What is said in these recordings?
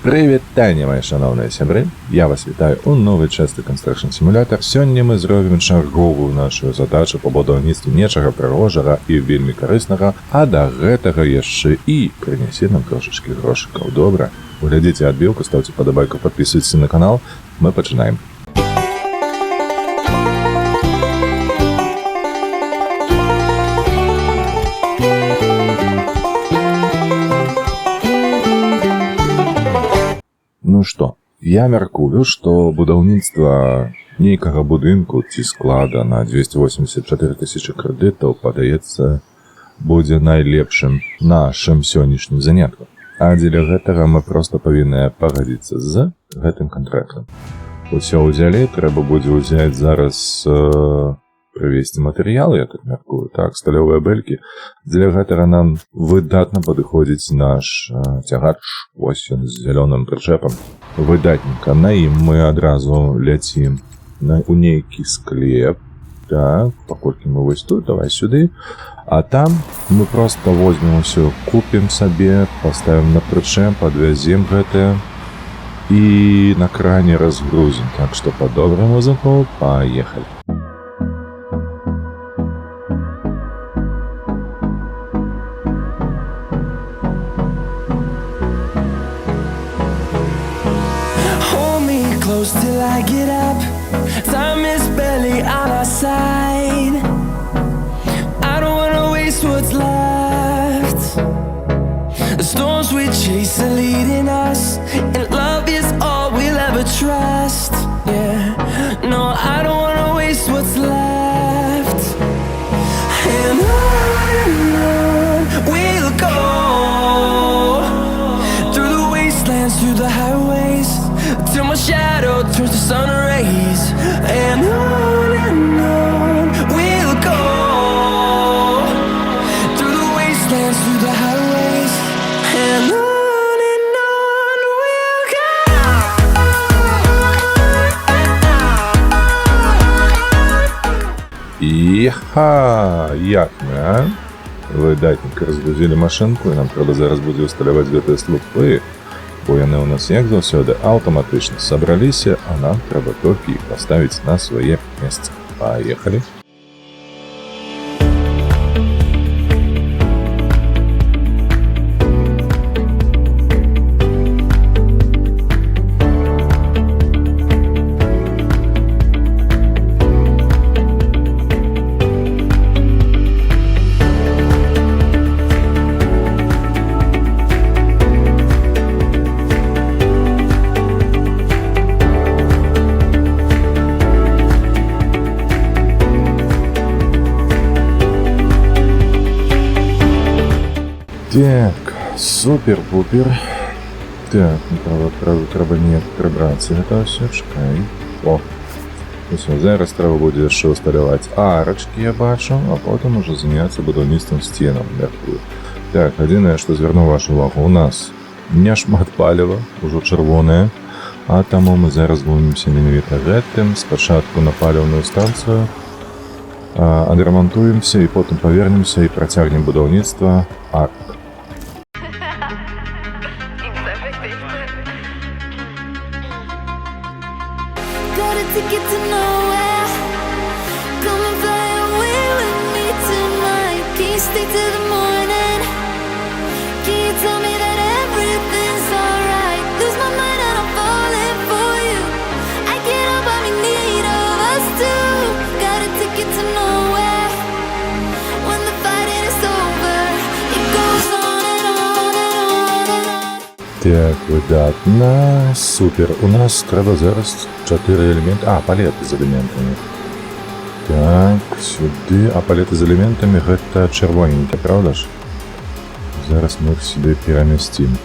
Прывітанне, мае шаноўныя сябры. Я вас вітаю ў новай частцы Construction Simulator. Сёння мы зробім чарговую нашу задачу па будаўніцтву нечага прыгожага і вельмі карыснага, а да гэтага яшчэ і прынясе нам трошачкі грошыкаў. Добра, глядзіце адбіўку, ставце падабайку, подписывайтесь на канал. Мы пачынаем. Ну што, я мяркую, што будаўніцтва нейкага будынку ці склада на 284 тысячы крэдытаў, падаецца, будзе найлепшым нашым сённяшнім заняткам. А дзеля гэтага мы проста павінны пагадзіцца з гэтым кантрактам. Усё ўзялі, трэба будзе ўзяць зараз прывесці матэрыялы, я так мяркую. Так, сталёвыя бэлькі. Для гэтага нам выдатна падыходзіць наш цягач, ось ён з зялёным прычэпам. Выдатненька. На ім мы адразу ляцім у нейкі склеп. Так, паколькі мы вось тут, давай сюды. А там мы проста возьмем усё, купім сабе, паставім на прычэп, падвязем гэтае і на кране разгрузім. Так што па-добраму музыку, паехалі. Till I get up, time is barely on our side. I don't wanna waste what's left. The storms we chase are leading us, and love is all we'll ever trust. Yeah, no, I don't wanna waste what's left. And on we'll go, through the wastelands, through the highways, till my shadow turns to sun rays. And on we'll go, through the wastelands, through the highways. And on we'll go. Іха, як ми, а? Видатненько розгрузили машинку, і нам треба зараз буде усталювати гэты слупы. Бо яны ў нас, як заўсёды, аўтаматычна сабраліся, а нам трэба толькі іх паставіць на свае месцы. Паехалі! Так, супер-пупер. Так, трэба не прыбрацца гэта ўсё, чакай. О, усё, зараз трэба будзе яшчэ усталяваць арачкі, я бачу, а потым ужо заняцца будаўніцтвам сценаў, мяркую. Так, адзінае, што звярну вашу увагу, у нас не шмат паліва, ужо чырвонае, а таму мы зараз займемся менавіта гэтым. Спачатку на паліўную станцыю адрамантуемся і потым павернемся і працягнем будаўніцтва арак. Got a ticket to nowhere. Come and fly away with me tonight. Can you stay till the morning? Can you tell me that everything's alright? Lose my mind and I'm falling for you. I can't help but be in need of us two. Got a ticket to nowhere. When the fighting is over, it goes on and on and on and on. Так, выдатна, супер. У нас трэба зараз 4 элементы. А, палеты з элементамі. Так, сюды. А палеты з элементамі гэта чырвоненькі, правда ж? Зараз мы іх сюды перамясцім.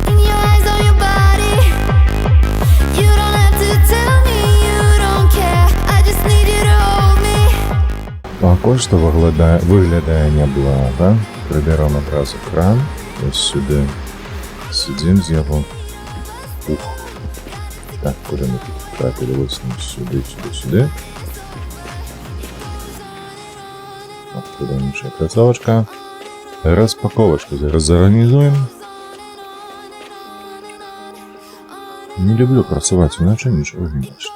In your eyes, on your body, you don't have to tell me you don't care. I just need you to hold me. Пакуль што выглядае няблага. Прыбяром адразу кран. Ось сюди. Сидим з його. Ух. Так, куди ми тут трапили? Ось сюди, сюди, сюди. Откуда наша красавочка. Распаковочку зараз зорганізуємо. Не люблю працювати іначе, нічого не бачу.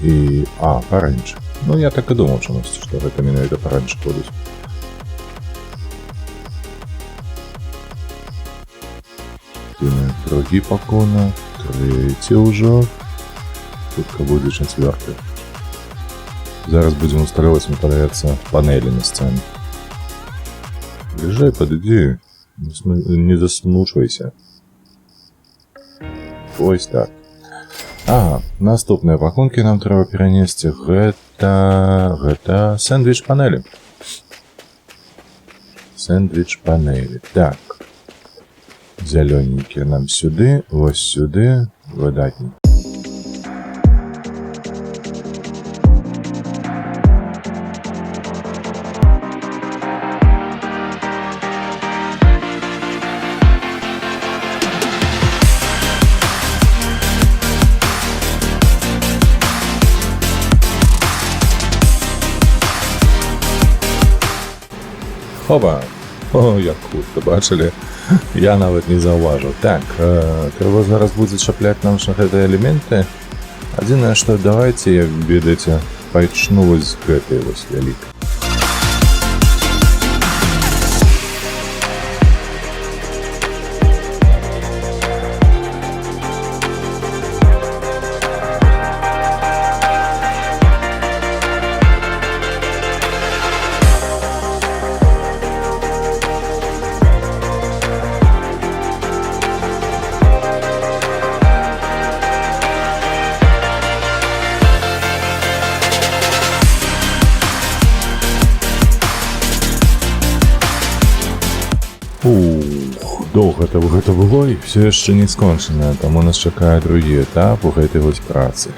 І... пораньше. Ну, я так і думав чомусь, що це менавіта пораньше будуть. Другий пакунок, третій уже. Тут буде четвертий. Зараз будем устраивать, мне понравятся панели на сцене. Лежай, подойди, не засмучивайся. Ось так. Ага, наступные пакунки нам треба перенести. Это сэндвич панели. Сэндвич панели. Так. Зелененькие нам сюди, ось сюди, видатні. Опа! О, як хутко, бачили? Я навіть не зауважив. Так, треба зараз буде чапляти нам шахети елементи. Єдине, що давайте, як бачите, почну ось з гэтай ось великої. Довго гэта было і все яшчэ не скончана, таму нас чакае другі этап у гэтай вось працы.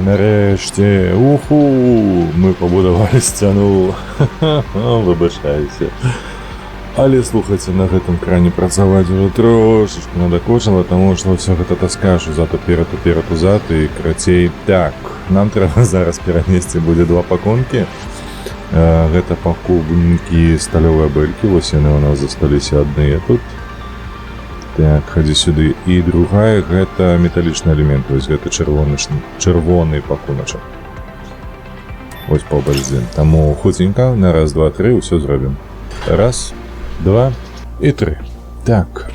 Нарешті, ми побудували сцяну, вибачаюся. Але, слухайте, на гэтым крані працаваць уже трошечку надакучила, тому що все гэта таскаеш узад уперад узад і крацей. Так, нам треба зараз перенести буде два пакункі. Гэта пакункі сталёвыя бэлькі, вось яны у нас засталіся адныя тут. Так, хадзі сюды. І другая гэта металічны элемент, вось гэта чырвоны пакуначак. Вось побач з ім. Таму хуценька, на раз, два, тры, ўсё зробім. Раз, два і тры. Так,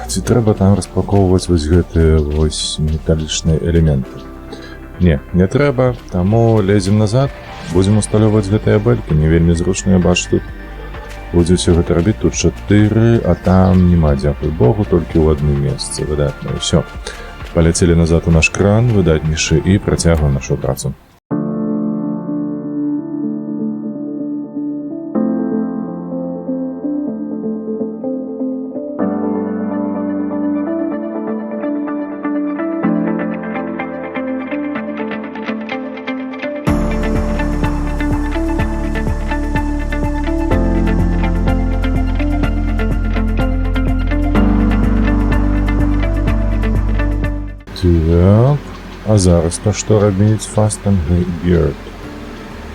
ці трэба там распакоўваць вось гэтыя вось металічныя элементы? Не трэба, таму лезем назад, будзем усталёваць гэтыя бэлькі, не вельмі зручныя, бач тут. Будзе ўсё гэта рабіць, тут 4, а там няма, дзякуй Богу, толькі ў адным месцы, выдатна, і ўсё. Паляцелі назад у наш кран, выдатнейшы, і працягваем нашу працу. Так, а зараз-то што рабіць Fasten Beard?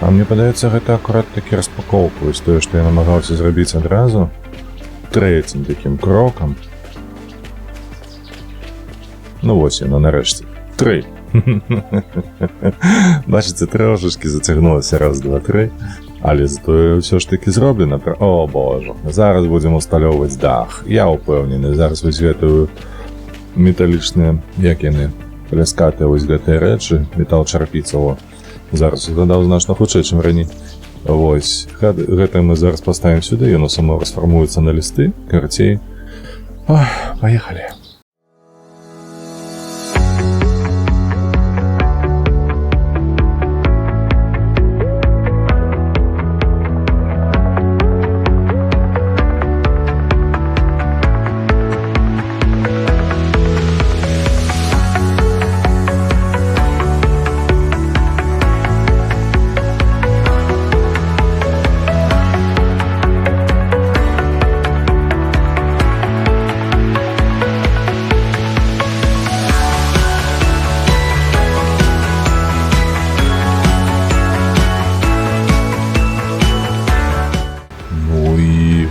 А мне падаецца, гэта акурат такі распакоўка, вось тое, што я намагаўся зрабіць адразу трэцім такім крокам. Ну вось яно, нарэшце. 3. Бачыце, трошачкі зацягнулася, раз, два, 3. Але затое ўсё ж такі зроблена. О, божа, зараз будзем усталёўваць дах. Я ўпэўнены, зараз вось гэтую металічныя, як яны, пляскатыя вось гэтыя рэчы, метал чарпіцава. Зараз дадаў значна хутчэй, чым раней. Вось, гэта мы зараз паставім сюды, яно само расфармуецца на лісты, карцей. Ой, поехали.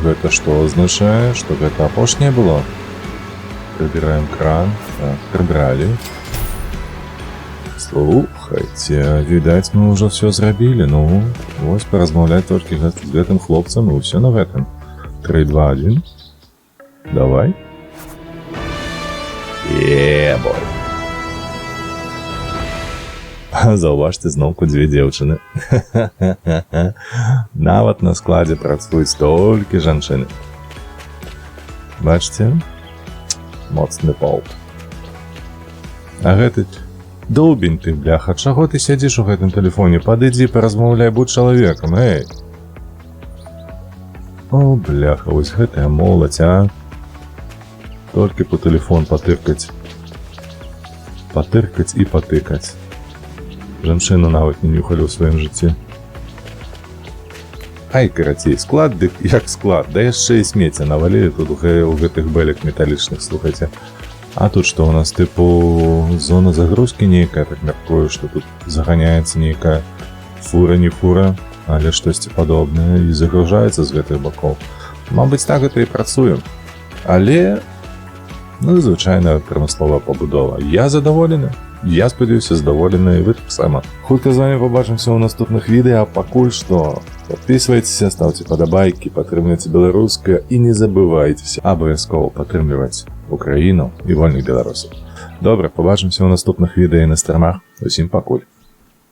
Гэта што азначае, што гэта апошняе было? Прыбіраем кран. Так, прыбралі. Слухайце, відаць, мы ўжо все зрабілі. Ну, вось паразмаўляць толькі з гэтым хлопцам і ўсё на гэтым. 3, 2, 1. Давай. Ебой. Заўважце зноўку 2 дзеўчыны. Нават на складзе працуюць толькі жанчыны. Бачце? Моцны пол. А гэты доўбень ты, бляха, чаго ты сядзіш у гэтым тэлефоне? Падыдзі, паразмаўляй, будь чалавекам, эй! О, бляха, вось гэтая моладзь, а? Толькі по тэлефон патыркаць. Патыркаць і патыкаць. Жанчыну нават не нюхалі ў сваім жыцці. Ай, карацей, склад, дык як склад, да яшчэ і смецця навалілі тут у гэтых бэлек металічных, слухайце. А тут што у нас, тыпу, зона загрузкі нейкая, так мяркую, што тут заганяецца нейкая фура, не фура, але штосьці падобнае і загружаецца з гэтых бакоў. Мабыць, так гэта і працуе. Але, ну, звычайная прамысловая пабудова. Я задаволены. Я спадзяюся, задаволены, і вы таксама. Хутка з вами побачымся ў наступных відэа, а пакуль што подписывайтеся, ставьте падабайкі, падтрымлівайце беларускае і не забывайцеся абавязкова падтрымліваць Украіну і вольных беларусаў. Добра, побачымся ў наступных відэа і на страмах. Усім пакуль.